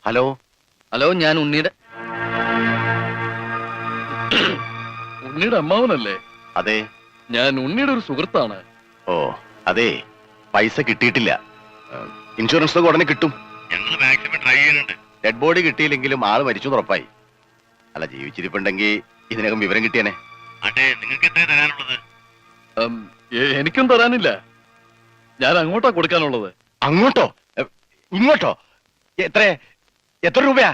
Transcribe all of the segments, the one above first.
Hello hello, ഞാൻ ഉണ്ണിയുടെ അമ്മാവനല്ലേ? അതെ. ഞാൻ ഉണ്ണിയുടെ ഒരു സുഹൃത്താണ്. ഓ അതെ, പൈസ കിട്ടിയിട്ടില്ല. ഇൻഷുറൻസ് ഉടനെ കിട്ടും. മാക്സിമം ട്രൈ ചെയ്യുന്നുണ്ട്. ഡെഡ് ബോഡി കിട്ടിയില്ലെങ്കിലും ആള് മരിച്ചു ഉറപ്പായി. അല്ല, ജീവിച്ചിരിപ്പുണ്ടെങ്കിൽ ഇതിനകം വിവരം കിട്ടിയനെ. നിങ്ങൾക്ക് എത്ര തരാനുള്ളത്? എനിക്കും തരാനില്ല. ഞാൻ അങ്ങോട്ടാ കൊടുക്കാനുള്ളത്. അങ്ങോട്ടോ ഇങ്ങോട്ടോ? എത്ര രൂപയാ?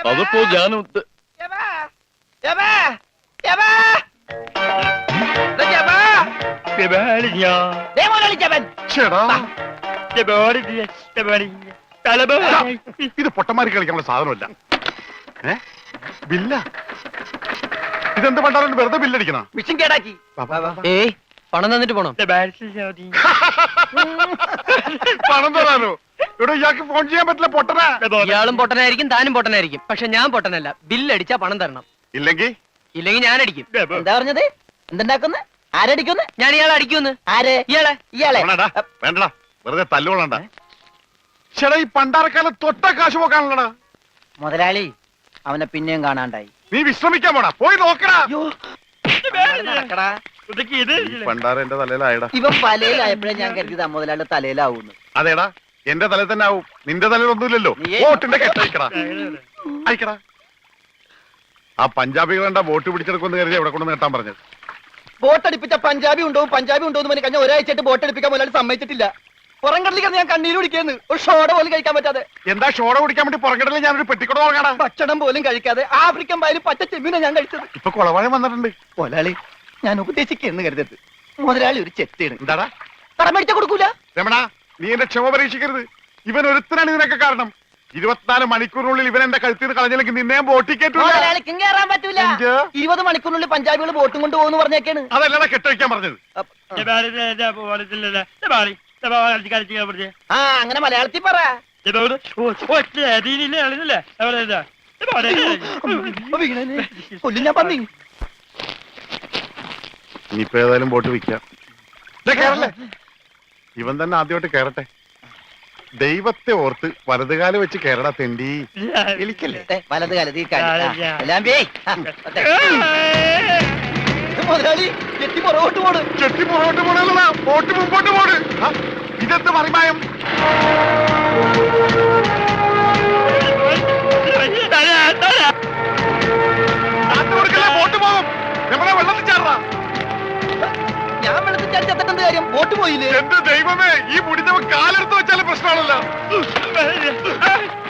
അതിപ്പോ ഞാൻ ഇത് പൊട്ടന്മാരി കളിക്കാനുള്ള സാധനമല്ല. ബില്ല ഇതെന്ത് പണ്ടാലും വെറുതെ ബില്ലടിക്കണം. മിഷൻ കേടാക്കി. പണം തന്നിട്ട് പോണം. പണം തരാനോ? ഇവിടെ ഇയാൾക്ക് ഫോൺ ചെയ്യാൻ പറ്റില്ല. പൊട്ടനാ. ഇയാളും പൊട്ടനായിരിക്കും, താനും പൊട്ടനായിരിക്കും. പക്ഷെ ഞാൻ പൊട്ടനല്ല. ബില്ലടിച്ചാ പണം തരണം. ഇല്ലെങ്കിൽ ഞാൻ അടിക്കും. എന്താ പറഞ്ഞത്? എന്തുണ്ടാക്കുന്ന? ആരടിക്കുന്നു? ഞാൻ ഇയാളെ അടിക്കുന്നു. ആരെ? ഇയാളെ. വേണ്ടടാ, വെറുതെ തല്ലുകൊള്ളണ്ട. ചേട്ടാ, ഈ പണ്ടാരക്കാലം തൊട്ട കാശ് പോക്കാണല്ലടാ. മുതലാളി, അവനെ പിന്നെയും കാണാണ്ടായി. നീ വിശ്രമിക്കാൻ പോടാ, പോയി നോക്കടാ. പണ്ടാര എന്റെ തലയിലായടാ. ഇവൻ വലയിലായപ്പോഴേ ഞാൻ കരുതിയത് മുതലാളി തലയിലാവൂന്ന്. അതേടാ, എന്റെ തലയിൽ തന്നെ ആവും. നിന്റെ തലയിൽ ഒന്നുമില്ലല്ലോ. വോട്ടിന്റെ കെട്ടയക്കടാ, അയക്കടാ. ആ പഞ്ചാബികളുടെ വോട്ട് പിടിച്ചെടുക്കുമെന്ന് കരുതി എവിടെ കൊണ്ടു നേട്ടാൻ പറഞ്ഞത്. ബോട്ടടിപ്പിച്ച പഞ്ചാബി ഉണ്ടോ എന്ന് പറഞ്ഞ് കഴിഞ്ഞാൽ ഒരാഴ്ചയായിട്ട് ബോട്ടടിപ്പിക്കാൻ മുതലാളി സമ്മതിച്ചിട്ടില്ല. പുറംകടലിൽ ഞാൻ കണ്ണീര് കുടിക്കുന്നു. ഒരു ഷോട പോലും കഴിക്കാൻ പറ്റാതെ. എന്താ ഷോട കുടിക്കാൻ വേണ്ടി പുറംകടലിൽ ഞാനൊരു പെട്ടിക്കൂടെ തുടങ്ങാടാ. ഭക്ഷണം പോലും കഴിക്കാതെ ആഫ്രിക്കൻ പായലും പച്ച ചെമ്മീനെ ഞാൻ കഴിച്ചത്. ഇപ്പൊ കുളവാഴം വന്നിട്ടുണ്ട്. മുതലാളി, ഞാൻ ഉപദേശിക്കുന്നു കരുതരുത്. മുതലാളി ഒരു ചെത്തിയാണ്. എന്താടാ? കടം മേടിച്ച കൊടുക്കൂല. രമണ, നീ എന്റെ ക്ഷമ പരീക്ഷിക്കരുത്. ഇവൻ ഒരുത്തനാണ് ഇതിനൊക്കെ കാരണം. 24 മണിക്കൂറിനുള്ളിൽ ഇവൻ എന്റെ കഴുത്തിൽ നിന്ന് കളഞ്ഞില്ലെങ്കിൽ നിന്നെയും ബോട്ടിൽ കയറ്റൂല. മുതലാളിക്കും കയറാൻ പറ്റൂല. 20 മണിക്കൂറിനുള്ളിൽ പഞ്ചാബികൾ ബോട്ടും കൊണ്ട് പോകുന്നു പറഞ്ഞേക്കാണ്. അതല്ലടാ കെട്ടഴിക്കാൻ പറഞ്ഞത്. ആ, അങ്ങനെ മലയാളത്തിൽ പറ. കൊല്ലും ഞാൻ പന്നി. ഇനിയിപ്പോ ഏതായാലും ബോട്ട് വിൽക്കാം. ഇവൻ തന്നെ ആദ്യമായിട്ട് കേറട്ടെ. ദൈവത്തെ ഓർത്ത് വലതുകാലം വെച്ച് കേരള തെണ്ടി. എലിക്കല്ലേ വലത് കാലത്ത് മുതലാളി ചെട്ടി പുറകോട്ട് പോണ്. ചെട്ടി പുറകോട്ട് പോണല്ല, ബോട്ട് മുമ്പോട്ട് പോണ്. ഇതെന്ത് മറിമായം? ബോട്ട് പോകും. നമ്മളെ വെള്ളത്തിൽ ചാടാ. ഞാൻ വെള്ളത്തിൽ ചാടിച്ചെത്തേണ്ട കാര്യം? ബോട്ട് പോയില്ലേ? എന്റെ ദൈവമേ, ഈ മുടിഞ്ഞവൻ കാലെടുത്ത് വെച്ചാലും പ്രശ്നമാണല്ലോ.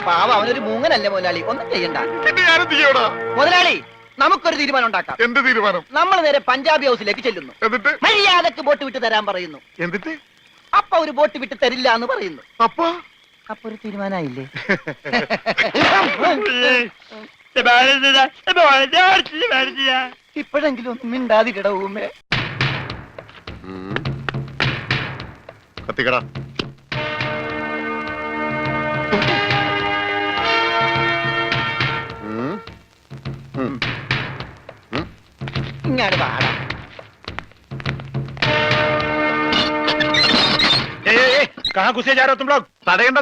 പാവ, അവനൊരു മൂങ്ങനല്ലേ മുതലാളി, ഒന്നും ചെയ്യണ്ട. പിന്നെ ഞാനും ചെയ്യടാ. മുതലാളി, നമുക്കൊരു തീരുമാനം ഉണ്ടാക്കാം. എന്ത് തീരുമാനം? നമ്മൾ നേരെ പഞ്ചാബി ഹൗസിലേക്ക് ചെല്ലുന്നു. എന്നിട്ട് മര്യാദക്ക് ബോട്ട് വിട്ട് തരാൻ പറയുന്നു. എന്നിട്ട് അപ്പൊ ഒരു ബോട്ട് വിട്ട് തരില്ല എന്ന് പറയുന്നു. അപ്പൊ ഒരു തീരുമാനായില്ലേ? ഇപ്പോഴെങ്കിലും ഒന്നും മിണ്ടാതിരിടവുമേ. കത്തിക്കടാ. ഇങ്ങാട് പാടാ.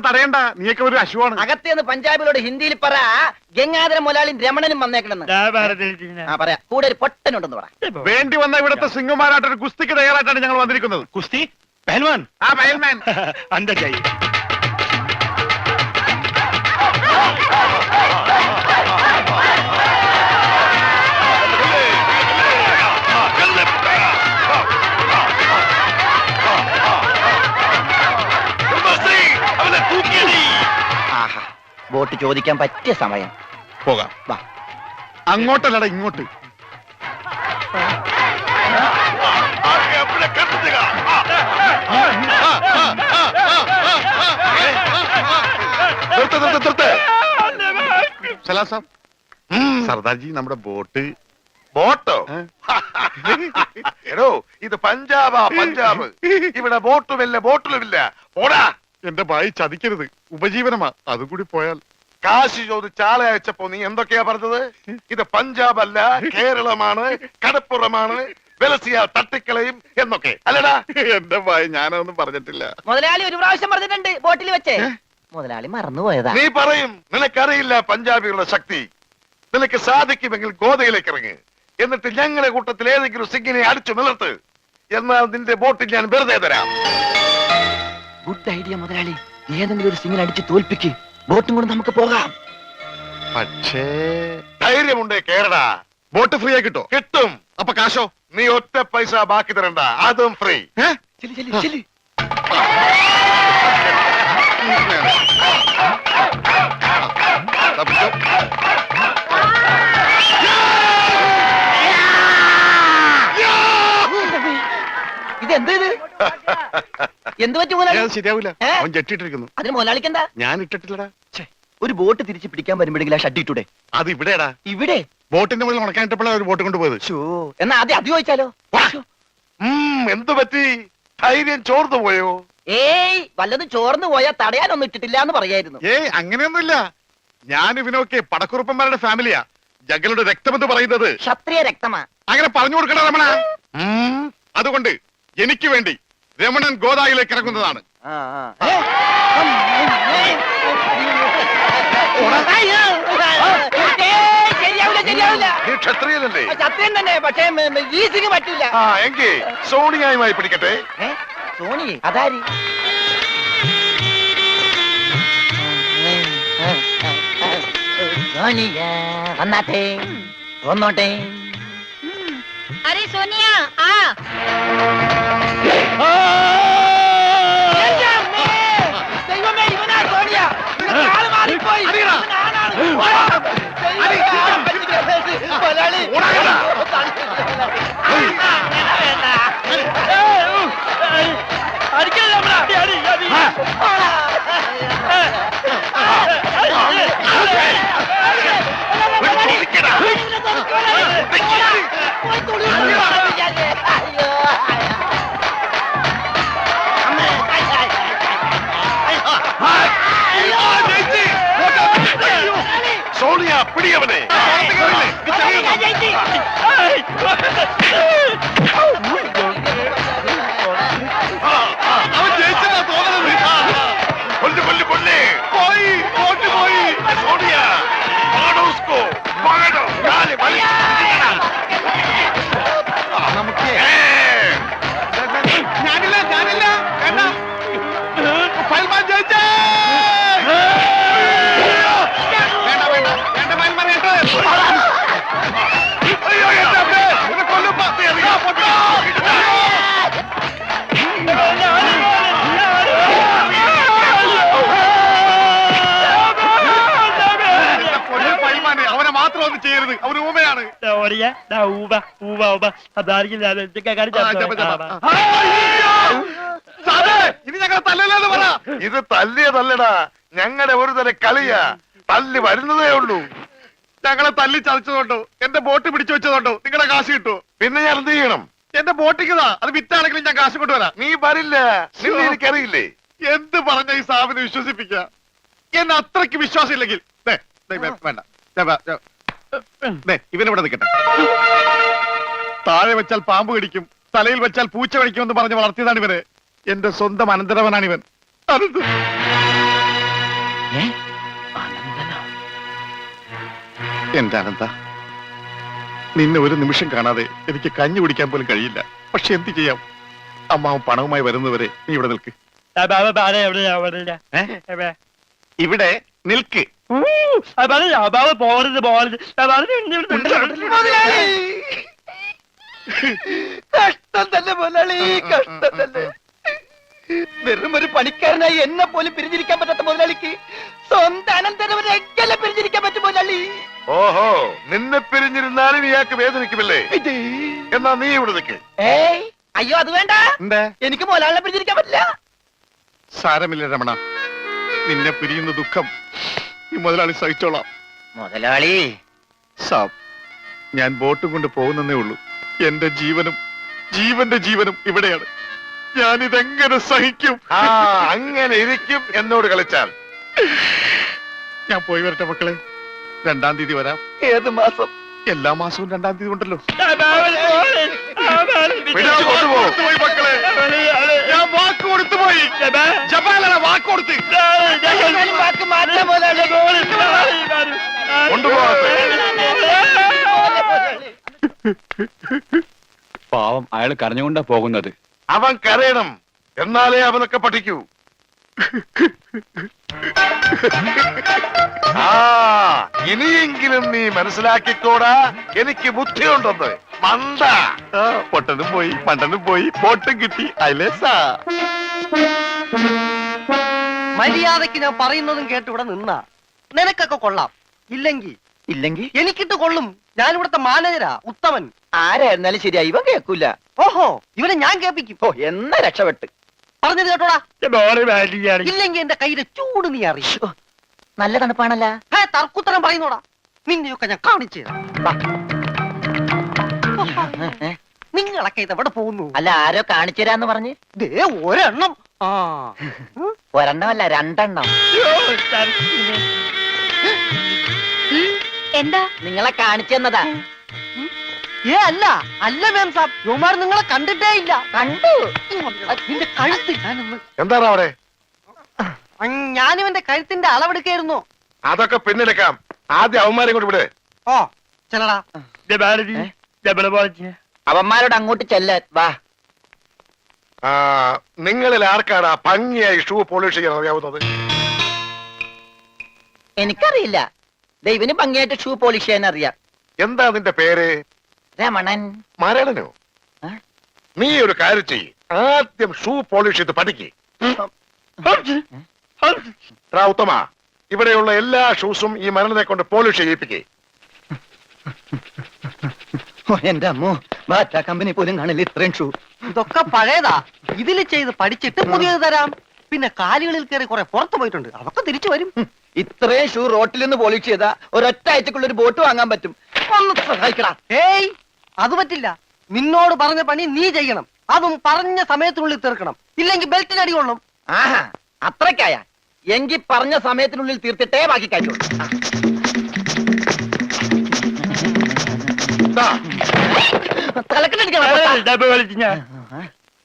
തടയണ്ട, നീയൊക്കെ ഒരു അശുവാണ്. അകത്തേന്ന് പഞ്ചാബിലോട് ഹിന്ദിയിൽ പറ, ഗംഗാധര മുതലാളിയും രമണനും വന്നേക്കണെന്ന്. പറയാ, കൂടെ ഒരു പൊട്ടനുണ്ടെന്ന് പറ. വേണ്ടി വന്ന ഇവിടുത്തെ സിംഗുമാരായിട്ടൊരു കുസ്തിക്ക് തയ്യാറായിട്ടാണ് ഞങ്ങൾ വന്നിരിക്കുന്നത്. കുസ്തി പഹൽവാൻ. ആ പഹൽമാൻ അന്തർ ജായി. ബോട്ട് ചോദിക്കാൻ പറ്റിയ സമയം. പോകാം. വാ. അങ്ങോട്ടല്ലടാ, ഇങ്ങോട്ട്. സർദാർജി, നമ്മുടെ ബോട്ട്. ബോട്ടോ? എടോ, ഇത് പഞ്ചാബാ, പഞ്ചാബ്. ഇവിടെ ബോട്ടുമില്ല, ബോട്ടിലുമില്ല. പോടാ. എന്റെ ഭായി ചതിക്കരുത്, ഉപജീവനമാ. അതും കൂടി പോയാൽ. കാശ് ചോദിച്ച് ആളെ അയച്ചപ്പോ നീ എന്തൊക്കെയാ പറഞ്ഞത്? ഇത് പഞ്ചാബ് അല്ല, കേരളമാണ്, കടപ്പുറമാണ്, വെലസിയ തട്ടിക്കളയും എന്നൊക്കെ അല്ലടാ. എന്റെ ഭായി, ഞാനൊന്നും പറഞ്ഞിട്ടില്ല. മുതലാളി ഒരു പ്രാവശ്യം പറഞ്ഞിട്ടുണ്ട് ബോട്ടിൽ വെച്ചേ. മുതലാളി മറന്നുപോയതാ. നീ പറയും നിനക്കറിയില്ല പഞ്ചാബികളുടെ ശക്തി. നിനക്ക് സാധിക്കുമെങ്കിൽ ഗോതയിലേക്ക് ഇറങ്ങ്. എന്നിട്ട് ഞങ്ങളുടെ കൂട്ടത്തിൽ ഏതെങ്കിലും സിംഗിനെ അടിച്ചു നിലർത്ത്. എന്നാൽ നിന്റെ ബോട്ടിൽ ഞാൻ വെറുതെ തരാം. ഗുഡ് ഐഡിയ മുതലാളി. ഏതെങ്കിലും ഒരു സിംഗിനെ അടിച്ച് തോൽപ്പിക്ക്. ബോട്ടും കൊണ്ട് നമുക്ക് പോകാം. പക്ഷേ ധൈര്യമുണ്ടേ കേരടാ. ബോട്ട് ഫ്രീ ആയി കിട്ടോ? കിട്ടും. അപ്പൊ കാശോ? നീ ഒറ്റ പൈസ ബാക്കി തരണ്ട, അതും ഫ്രീ. ചെല്ലി ചെല്ലി ചെല്ലി. ഇതെന്ത് ഇത്? എന്ത് പറ്റി മുതലാളി? ശരിയാവില്ല. ഏ? അവൻ ജെട്ടിട്ടിരിക്കുന്നു. അതിന് മുതലാളിക്ക് എന്താ? ഞാൻ ഇട്ടിട്ടില്ലടാ. ഒരു ബോട്ട് തിരിച്ച് പിടിക്കാൻ വരുമ്പോഴെങ്കിലും ആ ഷഡ് ഇട്ടൂടെ? അത് ഇവിടെടാ. ഇവിടെ? ബോട്ടിന്റെ മുകളിൽ ഉണക്കാനിട്ടപ്പോഴാണ് ഒരു ബോട്ട് കൊണ്ടുപോയത്. ഷോ, എന്നാ ആദ്യം അത് ചോദിച്ചാലോ? എന്തു പറ്റി? ധൈര്യം ചോർന്നു പോയോ? ഏയ്, വല്ലതും ചോർന്നു പോയാ തടയാനൊന്നും ഇട്ടിട്ടില്ല എന്ന് പറയായിരുന്നു. ഏയ് അങ്ങനെയൊന്നുമില്ല. ഞാൻ ഇവനൊക്കെ പടക്കുറുപ്പന്മാരുടെ ഫാമിലിയാ. ജഗലുടെ രക്തമെന്ന് പറയുന്നത് ക്ഷത്രിയ രക്തമാ. അങ്ങനെ പറഞ്ഞു കൊടുക്കണ രമണ. അതുകൊണ്ട് എനിക്ക് വേണ്ടി രമണൻ ഗോദായിലേക്ക് ഇറങ്ങുന്നതാണ്. ആ, ആ. ശരിയാവില്ല, ശരിയാവില്ല. നീ ക്ഷത്രിയനല്ലേ? സത്യം തന്നെ, പക്ഷേ ഈ സിംഗ് പറ്റില്ല. ആ എങ്കിൽ സോണിയായുമായി പിടിക്കട്ടെ. സോണി അതാരി? സോണിയ വന്നാട്ടെ, വന്നോട്ടെ. अरे सोनिया आ ദൈവമേ, ഇവനാ സോണിയ. കാല് മാറിപ്പോയി. ഇവനാണ്. മുതലാളി. അടിക്കല്ലേ നമ്മളെ? അടി, അടി, അടി. സോണിയ പിടിയവനെ. അവൻ ജയിച്ചതാ തോന്നുന്നത്. കൊല്ല് കൊല്ല് കൊല്ല്. പോയി, ബോട്ട് പോയി. സോണിയ പാടോ ഉസ്കോ, പാടോ. കാല് വലിച്ച് പിടിക്കണം. ഞാനില്ല, ഞാനില്ല. വേണ്ട. ഫയൽമാൻ ജയിച്ചേ. വേണ്ട, വേണ്ട, വേണ്ട ഫയൽമാൻ കേട്ടോ. അയ്യോ എന്റെ അമ്മേ, ഇത് കൊല്ലും. പത്തി അറിയാം. ഫയൽമാനെ അവനെ മാത്രം ഒന്നും ചെയ്യരുത്. അവന് ഊമയാണ്. ഇനി ഞങ്ങൾ തല്ലല്ലെന്ന് പറ. ഇത് തല്ലിയതല്ലടാ, ഞങ്ങളുടെ ഒരു തരം കളിയാ. തല്ലി വരുന്നതേ ഉള്ളൂ. ഞങ്ങളെ തല്ലി ചതച്ചതുകൊണ്ടോ എന്റെ ബോട്ട് പിടിച്ചു വെച്ചതുകൊണ്ടോ നിങ്ങളെ കാശ് കിട്ടുമോ? പിന്നെ ഞാൻ എന്ത് ചെയ്യണം? എന്റെ ബോട്ടിക്കതാ, അത് വിറ്റാണെങ്കിലും ഞാൻ കാശ് കൊണ്ടുവരാം. നീ വരില്ല. നിന്നെ എനിക്കറിയില്ലേ. എന്ത് പറഞ്ഞ ഈ സാബിനെ വിശ്വസിപ്പിക്ക? എന്നെ അത്രയ്ക്ക് വിശ്വാസം ഇല്ലെങ്കിൽ വേണ്ട, ഇവനിവിടെ നിൽക്കട്ടെ. താഴെ വെച്ചാൽ പാമ്പ് കടിക്കും, തലയിൽ വെച്ചാൽ പൂച്ച കടിക്കുമെന്ന് പറഞ്ഞ് വളർത്തിയതാണ് ഇവന്. എന്റെ സ്വന്തം അനന്തരവനാണ് ഇവൻ. അനന്ത്. എന്റെ അനന്ത, നിന്നെ ഒരു നിമിഷം കാണാതെ എനിക്ക് കഞ്ഞി കുടിക്കാൻ പോലും കഴിയില്ല. പക്ഷെ എന്ത് ചെയ്യാം? അമ്മാവൻ പണവുമായി വരുന്നവരെ നീ ഇവിടെ നിൽക്ക്. ഇവിടെ നിൽക്ക്. കഷ്ടം തന്നെ മുതലാളി, കഷ്ടം തന്നെ. വെറും ഒരു പണിക്കാരനായി എന്നെ പോലും പിരിഞ്ഞിരിക്കാൻ പറ്റാത്ത മുതലാളിക്ക് സ്വന്തം അനന്തരവനെ എങ്ങനെ പിരിഞ്ഞിരിക്കാൻ പറ്റും മുതലാളി? ഓഹോ, നിന്നെ പിരിഞ്ഞിരുന്നാലും ഇയാൾക്ക് വേദനിക്കുമല്ലേ? എന്നാ നീ ഇവിടെ നിൽക്ക്. ഏയ്, അയ്യോ അത് വേണ്ട. എന്താ? എനിക്ക് മുതലാളിനെ പിരിഞ്ഞിരിക്കാൻ പറ്റില്ല. സാരമില്ല രമണ, നിന്നെ പിരിയുന്ന ദുഃഖം ഈ മുതലാളി സഹിച്ചോളാം. മുതലാളി സാബ്, ഞാൻ ബോട്ടും കൊണ്ട് പോകുന്നേ ഉള്ളൂ. എന്റെ ജീവനും ജീവന്റെ ജീവനും ഇവിടെയാണ്. ഞാനിതെങ്ങനെ സഹിക്കും? ആ അങ്ങനെ ഇരിക്കും എന്നോട് കളിച്ചാൽ. ഞാൻ പോയി വരട്ടെ മക്കളെ. 2-ാം തീയതി വരാം. ഏത് മാസം? എല്ലാ മാസവും 2-ാം തീയതി ഉണ്ടല്ലോ. പിടിച്ചു കൊണ്ടുപോ. പോയി മക്കളെ, ഞാൻ വാക്ക് കൊടുത്തു പോയി. ജപാലന വാക്കൊടുത്ത് എന്നാലും വാക്ക് മാറ്റാം മുതലാളി. കൊണ്ടുപോകട്ടെ. പാവം അയാൾ കരഞ്ഞുകൊണ്ടാ പോകുന്നത്. അവൻ കരയണം, എന്നാലേ അവനൊക്കെ പഠിക്കൂ. ആ ഇനിയെങ്കിലും നീ മനസ്സിലാക്കിക്കോടാ, എനിക്ക് ബുദ്ധിയുണ്ടെന്ന്. മണ്ട. പൊട്ടനും പോയി മണ്ടനും പോയി ബോട്ടും കിട്ടി അയലേസാ. മര്യാദക്ക് ഞാൻ പറയുന്നതും കേട്ട് ഇവിടെ നിന്നാ നിനക്കൊക്കെ കൊള്ളാം. ഇല്ലെങ്കിൽ എനിക്കിട്ട് കൊള്ളും. ഞാൻ ഇവിടുത്തെ മാനേജരാ, ഉത്തമൻ. ആരായിരുന്നാലും ശരിയാ, ഇവൻ കേൾക്കൂല. ഓഹോ, ഇവനെ ഞാൻ കേൾപ്പിക്കും. ഓ എന്നാ രക്ഷപ്പെട്ട്. പറഞ്ഞത് കേട്ടോടാ. ഇല്ലെങ്കിൽ എന്റെ കയ്യിലെ ചൂട് നീ അറിയും. നല്ല തണുപ്പാണല്ല. തർക്കുത്തരം പറയുന്നോടാ. നിന്നെയൊക്കെ ഞാൻ കാണിച്ചു തരാം. നിങ്ങളൊക്കെ ഇത് എവിടെ പോകുന്നു? അല്ല ആരോ കാണിച്ചു തരാന്ന് പറഞ്ഞ്. ദേ ഒരെണ്ണം. ആ ഒരെണ്ണമല്ല, രണ്ടെണ്ണം. എന്താ നിങ്ങളെ കാണിച്ചു തന്നതാ. അല്ല അല്ല മാം സാബ്, യുമാർ നിങ്ങളെ കണ്ടിട്ടേ ഇല്ല. കണ്ടു. നിന്റെ കഴുത്ത് ഞാനൊന്ന് എന്താണ് അവിടെ? ഞാനിവന്റെ കഴുത്തിന്റെ അളവെടുക്കായിരുന്നു. അതൊക്കെ പിന്നെടുക്കാം. ആദ്യം അവന്മാരെ കൊണ്ട് വിട്. ഓ ചെല്ലടാ. അവന്മാരോട് അങ്ങോട്ട് ചെല്ലാൻ വാ. ആ, നിങ്ങളിൽ ആർക്കാടാ ഭംഗിയായി ഷൂ പോളിഷ് ചെയ്യാൻ അറിയാവുന്നത്? എനിക്കറിയില്ല. ദൈവന് ഭംഗിയായിട്ട് ഷൂ പോളിഷ് ചെയ്യാൻ അറിയാം. എന്താ നിന്റെ പേര്? രമണൻ. മരണനോ? നീ ഒരു കാര്യം ചെയ്യ്, ആദ്യം ഷൂ പോളിഷ് ചെയ്ത് പഠിക്ക്. ഉത്തമ, ഇവിടെയുള്ള എല്ലാ ഷൂസും ഈ മരണനെ കൊണ്ട് പോളിഷ് ചെയ്യിപ്പിക്കേ. എന്റെ അമ്മോ, ബാറ്റ കമ്പനി പോലും കാണില്ല ഇത്രയും ഷൂ. ഇതൊക്കെ പഴയതാ. ഇതിൽ ചെയ്ത് പഠിച്ചിട്ട് പുതിയത് തരാം. പിന്നെ കാലുകളിൽ കയറി കുറെ പുറത്തു പോയിട്ടുണ്ട്, അതൊക്കെ തിരിച്ചു വരും. ഇത്രയും ഷൂ റോട്ടിൽ നിന്ന് പോളിഷ് ചെയ്താ ഒരൊറ്റ ആഴ്ചക്കുള്ള ഒരു ബോട്ട് വാങ്ങാൻ പറ്റും. ഒന്ന് സഹായിക്കടാ. ഏയ് അത് പറ്റില്ല. നിന്നോട് പറഞ്ഞ പണി നീ ചെയ്യണം. അതും പറഞ്ഞ സമയത്തിനുള്ളിൽ തീർക്കണം. ഇല്ലെങ്കിൽ ബെൽറ്റിന് അടി കൊള്ളും. ആഹാ, അത്രക്കായ എങ്കി പറഞ്ഞ സമയത്തിനുള്ളിൽ തീർത്തിട്ടേ ബാക്കി കാര്യമുള്ളൂ.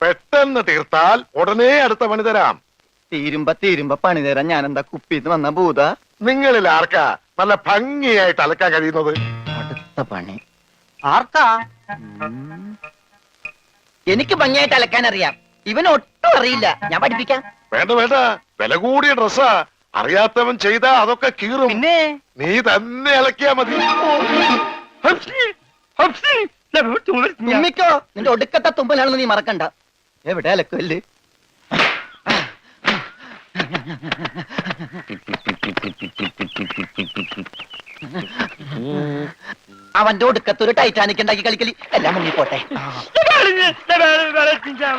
പെട്ടെന്ന് തീർത്താൽ ഉടനെ അടുത്ത പണി തരാം. തീരുമ്പ പണി തരാൻ ഞാൻ എന്താ കുപ്പിന്ന് വന്ന ഭൂത? നിങ്ങളിൽ ആർക്കാ നല്ല ഭംഗിയായിട്ട് അലക്കാൻ കഴിയുന്നത്? അടുത്ത പണി ആർക്കാ? എനിക്ക് ഭംഗിയായിട്ട് അലക്കാൻ അറിയാം. ഇവന് ഒട്ടും അറിയില്ല. ഞാൻ പഠിപ്പിക്കാം. വേണ്ട വേണ്ട, വില കൂടിയ ഡ്രസ്സാ. അറിയാത്തവൻ ചെയ്താ അതൊക്കെ കീറും. പിന്നെ നീ തന്നെ അലക്കിയാ മതി. തുമ്മിക്കോ, നിന്റെ ഒടുക്കത്തെ തുമ്പലാണെന്ന് നീ മറക്കണ്ട. എവിടെ അലക്കല്ലേ? അവന്റെ ഒടുക്കത്ത് ഒരു ടൈറ്റാനിക് ഉണ്ടാക്കി കളിക്കലി. എല്ലാം മുങ്ങി പോട്ടെ.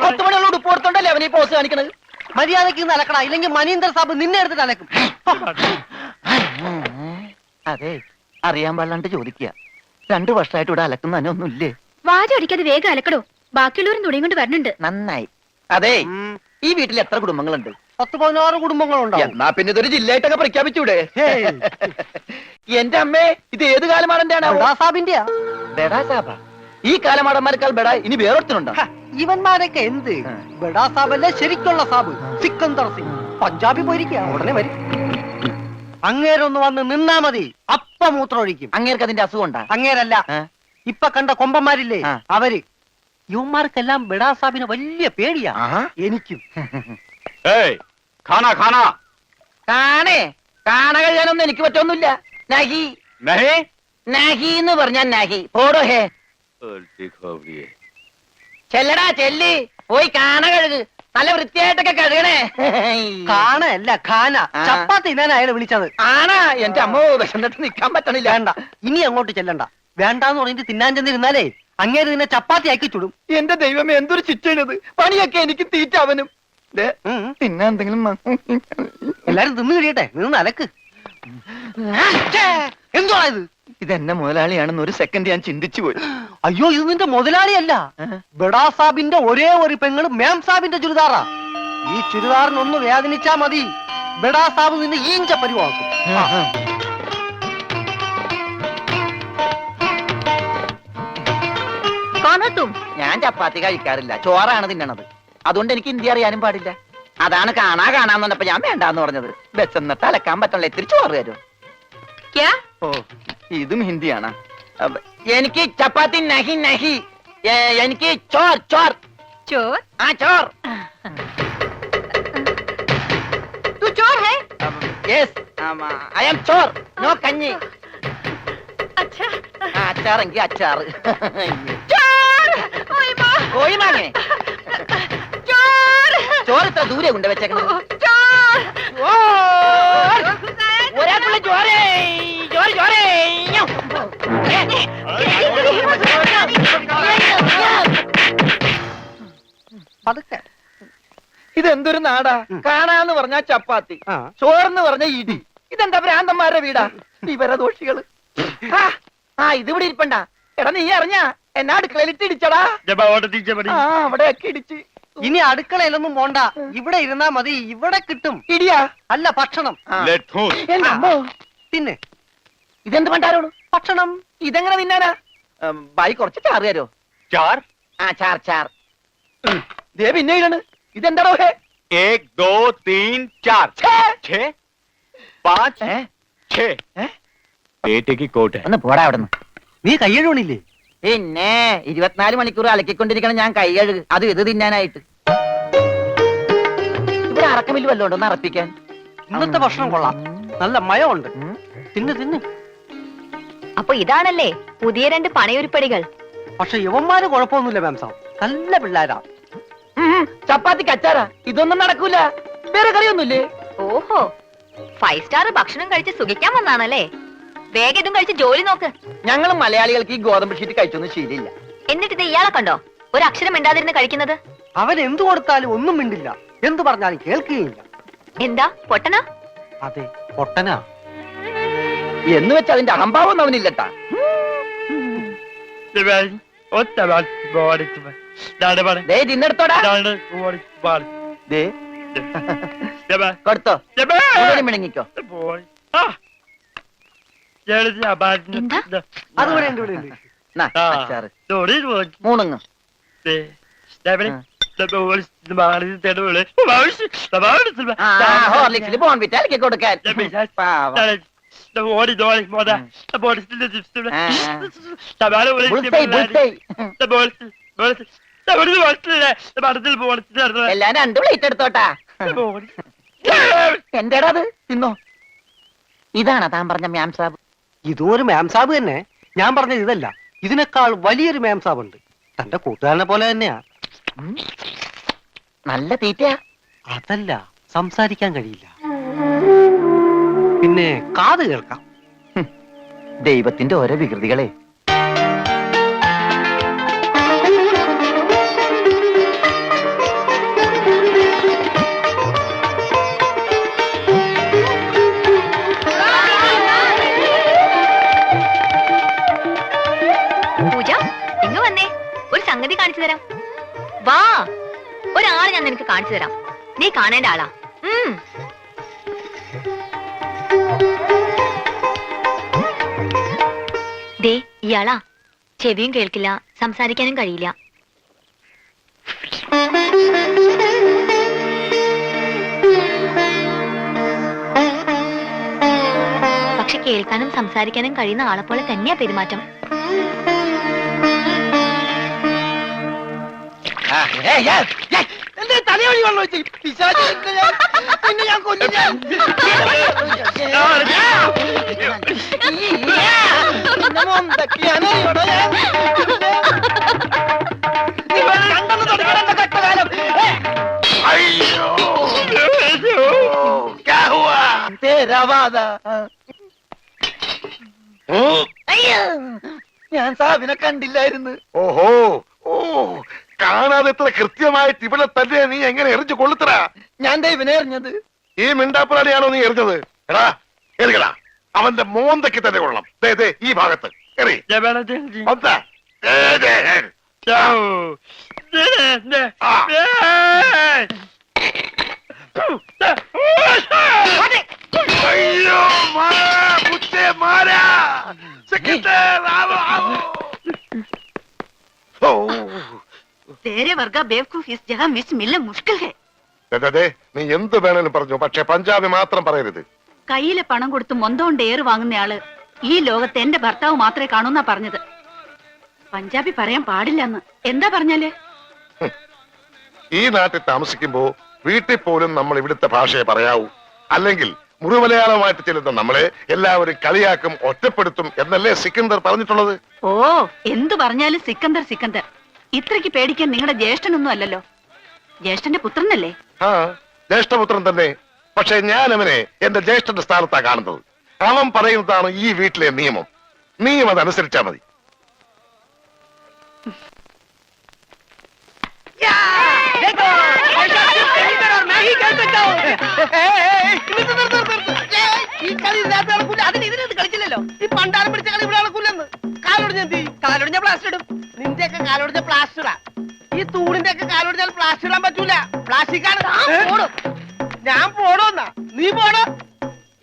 10 മണിയുള്ള ഉടുപ്പ് കൊടുത്തോണ്ടല്ലേ അവനീ പോസ് കാണിക്കണത്. മര്യാദക്ക് ഇന്ന് അലക്കടാ, ഇല്ലെങ്കിൽ മനീന്ദർ സാബ് നിന്നെ എടുത്തിട്ട് അലക്കും. അതെ, അറിയാൻ പാടില്ലാണ്ട് ചോദിക്കുക. 2 വർഷമായിട്ട് ഇവിടെ അലക്കുന്ന ഒന്നുമില്ലേ? വാചടിക്കാതെ വേഗം അലക്കടോ, ബാക്കിയുള്ളവരും തുണിയും കൊണ്ട് വരണുണ്ട്. നന്നായി. അതെ, ഈ വീട്ടിൽ എത്ര കുടുംബങ്ങളുണ്ട്? 10-16 കുടുംബങ്ങളുണ്ടാവും. എന്നാ പിന്നെ ഇതൊരു ജില്ലയായിട്ടൊക്കെ പ്രഖ്യാപിച്ചൂടെ? എന്റെ അമ്മേ, ഇത് ഏത് കാലമാടന്റെയാണ്? സാബിന്റെയാ. ബെടാ സാബ. ഈ കാലമാടന്മാരെക്കാൾ ബെടാ ഇനി വേറൊരുത്തനുണ്ടോ? ഇവന്മാരൊക്കെ എന്ത്? ബഡാ സാബല്ലേ ശരിക്കുള്ള സാബ്, സിക്കന്ദർ സിംഗ്. പഞ്ചാബി പോയിരിക്കുക, ഉടനെ വരും. അങ്ങേരൊന്ന് വന്ന് നിന്നാ മതി, അപ്പ മൂത്രം ഒഴിക്കും. അങ്ങേർക്ക് അതിന്റെ അസുഖം ഉണ്ടാ? അങ്ങേരല്ല, ഇപ്പൊ കണ്ട കൊമ്പന്മാരില്ലേ ആ. അവര്. യുവന്മാർക്കെല്ലാം ബഡാ സാബിനെ വലിയ പേടിയാ. എനിക്കും. കാണേ, കാണ കഴിയാനൊന്നും എനിക്ക് പറ്റൊന്നുമില്ല. നഹി നഹി എന്ന് പറഞ്ഞാ നഹി. പോടോ ഹേ. ചെല്ലടാ ചെല്ലി, പോയി കാണ കഴുക്. നല്ല വൃത്തിയായിട്ടൊക്കെ കഴുകണേ. കാണല്ല ഖാന. ആ. ചപ്പാത്തി ഞാൻ അയാളെ വിളിച്ചത്. ആണാ? എന്റെ അമ്മോ, വിശന്നിട്ട് നിക്കാൻ പറ്റണില്ല. വേണ്ട, ഇനി അങ്ങോട്ട് ചെല്ലണ്ട. വേണ്ടാന്ന് പറഞ്ഞിട്ട് തിന്നാൻ ചെന്നിരുന്നാലേ അങ്ങേര് നിന്നെ ചപ്പാത്തി ആക്കി ചുടും. എന്റെ ദൈവമേ, എന്തൊരു ശിക്ഷയാണിത്. പണിയൊക്കെ എനിക്ക് തീറ്റ അവനും. പിന്നെ എന്തെങ്കിലും എല്ലാരും തിന്നു കഴിയട്ടെ, നിന്ന് അലക്ക്. എന്തുവാ ഇത്? ഇതെന്നെ മുതലാളിയാണെന്ന് ഒരു സെക്കൻഡ് ഞാൻ ചിന്തിച്ചു പോയി. അയ്യോ, ഇത് നിന്റെ മുതലാളിയല്ല. ബഡാ സാബിന്റെ ഒരേ ഒരു പെങ്ങള് മാം സാബിന്റെ ചുരിദാറാ. ഈ ചുരിദാറിനൊന്ന് വേദനിച്ചാ മതി, ബഡാ സാബ് നിന്നെ ഈഞ്ച പരിവാക്കും. ഞാൻ ചപ്പാത്തി കഴിക്കാറില്ല, ചോറാണ് തിന്നണത്. അതുകൊണ്ട് എനിക്ക് ഹിന്ദി അറിയാനും പാടില്ല. അതാണ് കാണാന്ന് പറഞ്ഞപ്പോ ഞാൻ വേണ്ടാന്ന് പറഞ്ഞത്. ബസ് എന്നിട്ട് അലക്കാൻ പറ്റണല്ലേ, തിരിച്ചു മാറുകാരോ? ഓ, ഇതും ഹിന്ദിയാണ്. എനിക്ക് ചപ്പാത്തി നഹി നഹി, എനിക്ക് ചോർ ചോർ. ചോർ ആ ചോർ. तू चोर है? Yes, I am Chor, no കഞ്ഞി. अच्छा അച്ചാറെങ്കിൽ അച്ചാറ്. चोर ओए माँ കോഴിമാങ്ങനെ चोर ചോറ് ഇത്ര ദൂരെ കൊണ്ട് വെച്ചേക്കണത്. चोर ഒരാൾക്കുള്ള ചോരേ, ചോര ചോരേ. പതുക്കെ. ഇതെന്തൊരു നാടാ? കാണാന്ന് പറഞ്ഞാ ചപ്പാത്തി, ചോറെന്ന് പറഞ്ഞ ഇടി. ഇതെന്താ ഭ്രാന്തന്മാരുടെ വീടാ? വിവരദോഷികള്. ഇതിവിടെ ഇരിപ്പണ്ട. എടാ നീ അറിഞ്ഞാ എന്നാ അടുക്കളയിലിട്ട് ഇടിച്ചടാ? ആ, അവിടെയൊക്കെ ഇടിച്ച്. ഇനി അടുക്കളയിലൊന്നും പോണ്ട, ഇവിടെ ഇരുന്നാ മതി. ഇവിടെ കിട്ടും ഇടിയാ? അല്ല ഭക്ഷണം. എന്റെ അമ്മോ. തിന്നെ ഇതെന്ത് പണ്ടാരോട്? ഭക്ഷണം. ഇതെങ്ങനെ തിന്നാനാ? ബായി കുറച്ച് ചാറ് തരോ? चार ആ ചാർ ചാർ. ദേ പിന്നെ ഇതാണ്. ഇതെന്താടോ ഹേ? 1 2 3 4 6 5 6 बेटे की कोट है ഒന്ന് പോടാ അവിടെ നിന്ന്. നീ കയ്യഴുവണില്ലേ? പിന്നെ 24 മണിക്കൂർ അലക്കിക്കൊണ്ടിരിക്കണം ഞാൻ കൈകഴുകു. അത് ഇത് തിന്നാനായിട്ട്. ഇവിടെ അറക്കമില്ല വല്ലോണ്ടോ ഒന്ന് അറപ്പിക്കാൻ? ഇന്നത്തെ ഭക്ഷണം കൊള്ളാം, നല്ല മയമുണ്ട്. തിന്ന് തിന്ന്. അപ്പൊ ഇതാണല്ലേ പുതിയ രണ്ട് പണയൊരുപ്പടികൾ. പക്ഷെ യവന്മാര് കുഴപ്പമൊന്നുമില്ല മാംസം, നല്ല പിള്ളേരാ. ചപ്പാത്തിക്ക് അച്ചാറാ? ഇതൊന്നും നടക്കൂല. വേറെ കറിയൊന്നുമില്ലേ? ഓഹോ, 5 സ്റ്റാർ ഭക്ഷണം കഴിച്ച് സുഖിക്കാൻ വന്നാണല്ലേ? വേഗം ഇതും കഴിച്ച് ജോലി നോക്ക്. ഞങ്ങൾ മലയാളികൾക്ക് ഈ ഗോതമ്പ് ഷീറ്റ് കഴിച്ചൊന്നും ശീലില്ല. എന്നിട്ട് ഇത് ഇയാളെ കണ്ടോ ഒരു അക്ഷരം മിണ്ടാതിരുന്ന് കഴിക്കുന്നത്? അവൻ എന്തു കൊടുത്താലും ഒന്നും മിണ്ടില്ല, എന്തു പറഞ്ഞാലും കേൾക്കുകയില്ല. എന്താ പൊട്ടനാ? അതെ, പൊട്ടനാ. എന്ന് വെച്ച് അതിന്റെ അഹംഭാവം അവനില്ലട്ടാ. ദേ തിന്നെടുത്തോടാ. ദേ കൊടുത്തോ, മുഴുവനും മിണങ്ങിക്കോ. എന്താ? അതുകൂടെ ഉണ്ട്, ഇവിടെ ഉണ്ട്. നാ, അച്ചാറ്. മൂണുങ്ങ്. ഹോർലിക്സിൽ ബോൺവിറ്റ അലക്കി കൊടുക്കാൻ. പാവം. ബുൾസൈ. എല്ലാം 2 പ്ലേറ്റ് എടുത്തോട്ടാ. എന്റേടാ അത്? തിന്നോ. ഇതാണോ താൻ പറഞ്ഞ മ്യാം സാബ്? ഇതും ഒരു മാംസാബ് തന്നെ. ഞാൻ പറഞ്ഞത് ഇതല്ല, ഇതിനേക്കാൾ വലിയൊരു മാംസാബ് ഉണ്ട്. തന്റെ കൂട്ടുകാരനെ പോലെ തന്നെയാ. നല്ല തീറ്റയാ. അതല്ല, സംസാരിക്കാൻ കഴിയില്ല, പിന്നെ കാത് കേൾക്കാം. ദൈവത്തിന്റെ ഓരോ വികൃതികളെ. പൂജ ഇങ്ങ് വന്നേ, ഒരു സംഗതി കാണിച്ചു തരാം. വാ, ഒരാളെ ഞാൻ നിനക്ക് കാണിച്ചു തരാം. നീ കാണേണ്ട ആളാ. ദേ ഇയാളാ. ചെവിയും കേൾക്കില്ല, സംസാരിക്കാനും കഴിയില്ല. പക്ഷെ കേൾക്കാനും സംസാരിക്കാനും കഴിയുന്ന ആളെ പോലെ തന്നെയാ പെരുമാറ്റം. എന്റെ തലയൊഴി വെള്ളം വെച്ച് പിശാച് പിന്നെ ഞാൻ കൊല്ലും ഞാൻ. നിന്നെ മൊന്തക്കിയാനോ ഞാൻ. ഇവനെ കണ്ടെന്ന് തുടങ്ങിയ എന്റെ കഷ്ടകാലം. അയ്യോ क्या हुआ? തേരാവാദ. അയ്യോ, ഞാൻ സാബിനെ കണ്ടില്ലായിരുന്നു. ഓഹോ, ഓ, കാണാതെ എത്ര കൃത്യമായിട്ട് ഇവിടെ തന്നെ നീ എങ്ങനെ എറിഞ്ഞു കൊള്ളുത്തരാ? ഞാൻ ദൈവനെ എറിഞ്ഞത്. ഈ മിണ്ടാപ്പുറാണിയാണോ നീ എറിഞ്ഞത്? എടാ എറിയടാ, അവന്റെ മോന്തയ്ക്ക് തന്നെ കൊള്ളണം. ദേ, ദേ, ഈ ഭാഗത്ത് എറി. ഒന്ന്, ദേ, ദേ. ആ. അയ്യോ, മാറാ, മുത്തേ, മാറാ. സെക്രട്ടറി, ആവോ, ആവോ. ഓ, तेरे वर्गा बेवकूफ इस जगह मिस मिलना मुश्किल है. ദേ, നീ എന്ത് വേണേലും പറഞ്ഞു, പക്ഷെ പഞ്ചാബി മാത്രം പറയരുത്. കയ്യിലെ പണം കൊടുത്ത് മൊന്തോണ്ട് ഏറ് വാങ്ങുന്നയാള് ഈ ലോകത്ത് എന്റെ ഭർത്താവ് മാത്രമേ കാണൂന്നാ പറഞ്ഞത്. പഞ്ചാബി പറയാൻ പാടില്ലെന്ന്. എന്താ പറഞ്ഞാല്? ഈ നാട്ടിൽ താമസിക്കുമ്പോ വീട്ടിൽ പോലും നമ്മൾ ഇവിടുത്തെ ഭാഷയെ പറയാവൂ. അല്ലെങ്കിൽ മുറിമലയാളമായിട്ട് ചെല്ലുന്ന നമ്മളെ എല്ലാവരും കളിയാക്കും, ഒറ്റപ്പെടുത്തും എന്നല്ലേ സിക്കന്ദർ പറഞ്ഞിട്ടുള്ളത്? ഓ, എന്തു പറഞ്ഞാലും സിക്കന്ദർ സിക്കന്ദർ. ഇത്രയ്ക്ക് പേടിക്കാൻ നിങ്ങളുടെ ജ്യേഷ്ഠനൊന്നും അല്ലല്ലോ. ജ്യേഷ്ഠന്റെ പുത്രനല്ലേ? ആ, ജ്യേഷ്ഠപുത്രൻ തന്നെ. പക്ഷെ ഞാൻ അവനെ എന്റെ ജ്യേഷ്ഠന്റെ സ്ഥാനത്താ കാണുന്നത്. അവൻ പറയുന്നതാണ് ഈ വീട്ടിലെ നിയമം. നീയും അതനുസരിച്ചാ മതി. ഈ കളി ഇതിനകത്ത് നടക്കൂല. അതിന് ഇതിനകത്ത് കളിച്ചില്ലല്ലോ. ഈ പണ്ടാരം പിടിച്ച കളി ഇവിടെ നടക്കൂലെന്ന്. കാലൊടിഞ്ഞ എന്ത് ചെയ്യും? കാലൊടിഞ്ഞ പ്ലാസ്റ്റർ ഇടും. നിന്റെയൊക്കെ കാലൊടിഞ്ഞ പ്ലാസ്റ്ററാ. ഈ തൂണിന്റെ ഒക്കെ കാലൊടിഞ്ഞാൽ പ്ലാസ്റ്റർ ഇടാൻ പറ്റൂല. പ്ലാസ്റ്റിക്കാണ്. ഞാൻ പോണോന്നാ? നീ പോണോ?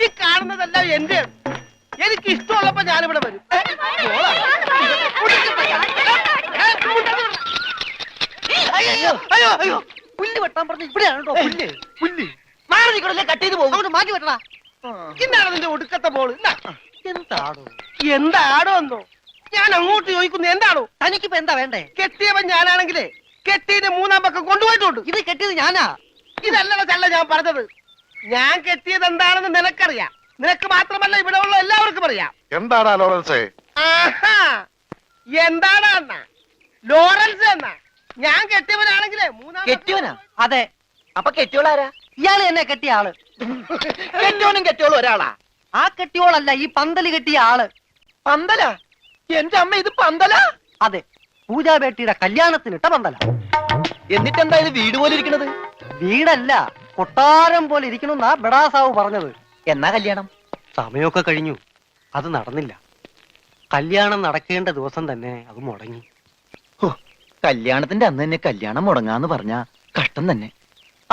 ഈ കാണുന്നതെല്ലാം എന്റെ. എനിക്ക് ഇഷ്ടമുള്ളപ്പോ ഞാനിവിടെ വരും. അയ്യോ അയ്യോ അയ്യോ, പുല്ല് വെട്ടാൻ പറഞ്ഞു. ഇവിടെയാണോ പുല്ല്? പുല്ല് മാറി നിൽക്കണല്ലേ, കട്ട് ചെയ്ത് പോകും. മാറ്റി വെട്ടണ. ഇന്നാണ് നിന്റെ ഒടുക്കത്തെ ബോള്. എന്താടോ? എന്താടോ എന്നോ? ഞാൻ അങ്ങോട്ട് ചോദിക്കുന്നു, എന്താണോ? തനിക്കിപ്പോ എന്താ വേണ്ടേ? കെട്ടിയവൻ ഞാനാണെങ്കിലേ കെട്ടിയുടെ മൂന്നാം പക്കം കൊണ്ടുപോയിട്ടുണ്ട്. ഇത് കെട്ടിയത് ഞാനാ. ഇതല്ലട ചല്ല ഞാൻ പറഞ്ഞത്. ഞാൻ കെട്ടിയത് എന്താണെന്ന് നിനക്കറിയാം. നിനക്ക് മാത്രമല്ല ഇവിടെ ഉള്ള എല്ലാവർക്കും അറിയാം. എന്താടാ ലോറൻസേ? ആഹാ, എന്താടാ എന്നാ? ലോറൻസ് എന്നാ? ഞാൻ കെട്ടിയവനാണെങ്കിലേ മൂന്നാം കെട്ടിയവനാ? അതെ. അപ്പൊ കെട്ടിയോളാരാ? ഇയാള് എന്നെ കെട്ടിയ ആള്. കെട്ടിയോനും കെട്ടിയോളും ഒരാളാ. ആ കെട്ടിയോളല്ല, ഈ പന്തല് കെട്ടിയ ആള്. പന്തലാ? എന്റെ അമ്മ, ഇത് പന്തലാ? അതെ, പൂജാബേട്ടിയുടെ കല്യാണത്തിനിട്ട പന്തല. എന്നിട്ടെന്താ ഇത് വീട് പോലെ ഇരിക്കണത്? വീടല്ല, കൊട്ടാരം പോലെ ഇരിക്കണമെന്നാ ബെടാസാവ് പറഞ്ഞത്. എന്നാ കല്യാണം? സമയമൊക്കെ കഴിഞ്ഞു, അത് നടന്നില്ല. കല്യാണം നടക്കേണ്ട ദിവസം തന്നെ അത് മുടങ്ങി. കല്യാണത്തിന്റെ അന്ന് തന്നെ കല്യാണം മുടങ്ങാന്ന് പറഞ്ഞ കഷ്ടം തന്നെ.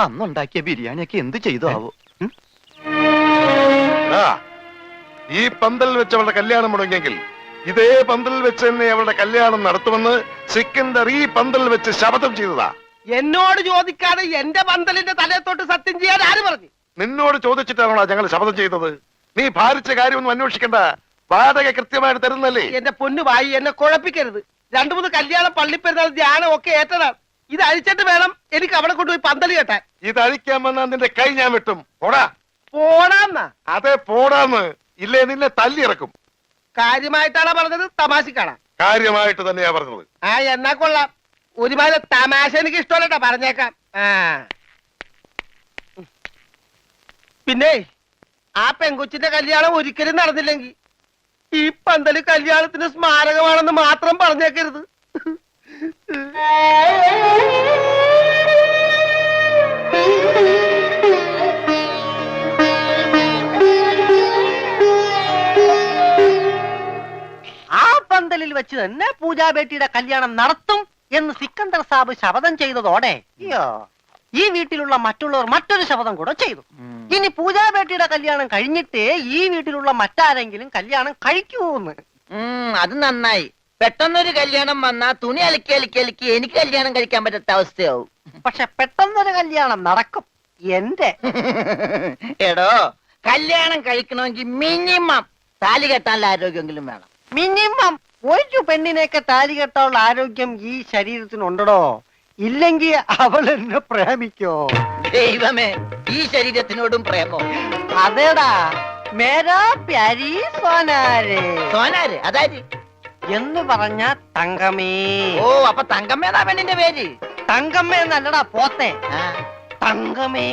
അന്നുണ്ടാക്കിയ ബിരിയാണിയൊക്കെ എന്ത് ചെയ്തു ആവോ? ഈ പന്തൽ വെച്ച് അവളുടെ കല്യാണം മുടങ്ങിയെങ്കിൽ ഇതേ പന്തൽ വെച്ച് തന്നെ അവളുടെ കല്യാണം നടത്തുമെന്ന് സിക്കന്ദർ ഈ പന്തൽ വെച്ച് ശപഥം ചെയ്തതാ. എന്നോട് ചോദിക്കാതെ എന്റെ പന്തലിന്റെ തലയത്തോട്ട് സത്യം ചെയ്യാൻ ആര് പറഞ്ഞു? നിന്നോട് ചോദിച്ചിട്ടാണോ ഞങ്ങൾ ശപഥം ചെയ്തത്? നീ ഭാരിച്ച കാര്യമൊന്നും അന്വേഷിക്കണ്ട. വാടക കൃത്യമായിട്ട് തരുന്നല്ലേ? എന്റെ പൊന്നു വായി, എന്നെ കുഴപ്പിക്കരുത്. 2-3 കല്യാണം, പള്ളിപ്പെരുന്നാൾ, ധ്യാനം ഒക്കെ ഏറ്റതാണ്. ഇത് അഴിച്ചിട്ട് വേണം എനിക്ക് അവിടെ കൊണ്ടുപോയി പന്തല് കെട്ടാൻ. ഇത് അഴിക്കാൻ വന്നാൽ നിന്റെ കൈ ഞാൻ വെട്ടും. പോടാ. പോടാന്നാ? അതെ, പോടാന്ന്. ഇല്ലേ നിന്നെ തല്ലിയിറക്കും. കാര്യമായിട്ടാണോ പറഞ്ഞത്, തമാശക്കാണാ? കാര്യമായിട്ട് തന്നെയാ പറഞ്ഞത്. ആ, എന്നാ കൊള്ളാം. ഒരുമാതിരി തമാശ എനിക്ക് ഇഷ്ടമല്ലട്ടാ, പറഞ്ഞേക്കാം. ആ, പിന്നെ ആ പെങ്കൊച്ചിന്റെ കല്യാണം ഒരിക്കലും നടന്നില്ലെങ്കിൽ ഈ പന്തല് കല്യാണത്തിന് സ്മാരകമാണെന്ന് മാത്രം പറഞ്ഞേക്കരുത്. ആ പന്തലിൽ വെച്ച് തന്നെ പൂജാബേട്ടിയുടെ കല്യാണം നടത്തും എന്ന് സിക്കന്ദർ സാബ് ശപഥം ചെയ്തതോടെ ഈ വീട്ടിലുള്ള മറ്റുള്ളവർ മറ്റൊരു ശപഥം കൂടെ ചെയ്തു. ഇനി പൂജാബേട്ടിയുടെ കല്യാണം കഴിഞ്ഞിട്ടേ ഈ വീട്ടിലുള്ള മറ്റാരെങ്കിലും കല്യാണം കഴിക്കൂന്ന്. അത് നന്നായി. പെട്ടെന്നൊരു കല്യാണം വന്നാ തുണി അലക്കി അലക്കി അലക്കി എനിക്ക് കല്യാണം കഴിക്കാൻ പറ്റാത്ത അവസ്ഥയാവും. പക്ഷെ പെട്ടെന്നൊരു കല്യാണം നടക്കും എന്റെ. എടോ, കല്യാണം കഴിക്കണമെങ്കിൽ മിനിമം താലി കെട്ടാനുള്ള ആരോഗ്യമെങ്കിലും വേണം. മിനിമം ഒരു പെണ്ണിനെയൊക്കെ താലി കെട്ടാനുള്ള ആരോഗ്യം ഈ ശരീരത്തിനുണ്ടോ? ഇല്ലെങ്കിൽ അവൾ എന്നെ പ്രേമിക്കോ? ദൈവമേ, ഈ ശരീരത്തിനോടും പ്രേമോ? അതേടാ, മേരാ പ്യാരി സോനാരെ. സോനാര് അതായത് എന്ന് പറഞ്ഞ തങ്കമേ. ഓ, അപ്പൊ തങ്കമ്മേന്നാ പെണ്ണിന്റെ പേര്? തങ്കമ്മ എന്നല്ലടാ പോത്തെ, ആ, തങ്കമേ.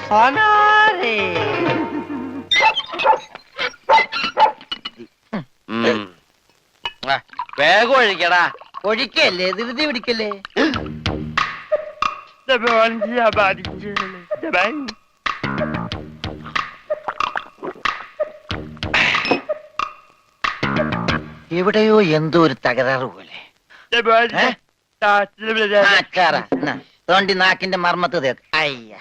സോനാരെ. വേഗം ഒഴിക്കടാ. ഒഴിക്കല്ലേ, ധൃതി പിടിക്കല്ലേ. എവിടെയോ എന്തോ ഒരു തകരാറ് പോലെ. തോണ്ടി നാക്കിന്റെ മർമ്മത്ത് തേക്ക്. അയ്യ,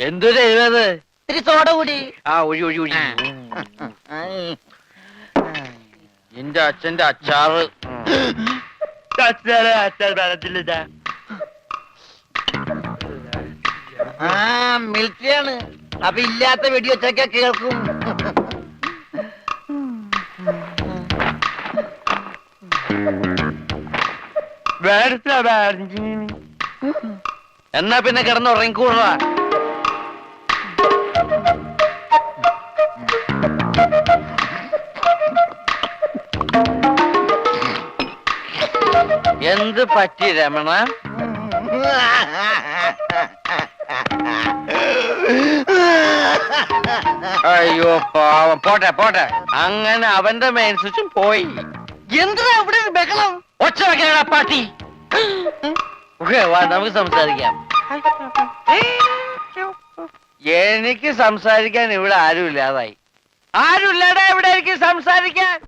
എന്തു ചെയ്തത്? ഇത്തിരി സോഡ കൂടി. ആ, ഒഴി ഒഴി ഒഴി. നിന്റെ അച്ഛന്റെ അച്ചാറ്. ആ മിലിറ്ററിയാണ്. അപ്പൊ ഇല്ലാത്ത വെടിവെച്ചൊക്കെ കേൾക്കും. എന്നാ പിന്നെ കിടന്ന് ഉറങ്ങിക്കൂടാ. എന്ത് പറ്റി രമണ? അയ്യോ പാവം. പോട്ടെ പോട്ടെ, അങ്ങനെ അവന്റെ മെയിൻ സ്വിച്ചും പോയി. എന്തിനാ ഇവിടെ ഒരു ബഹളം? ഒച്ച വെക്കണ പാട്ടി. വാ, നമുക്ക് സംസാരിക്കാം. എനിക്ക് സംസാരിക്കാൻ ഇവിടെ ആരും ഇല്ലാതായി. ആരും ഇല്ലാടാ ഇവിടെ എനിക്ക് സംസാരിക്കാൻ.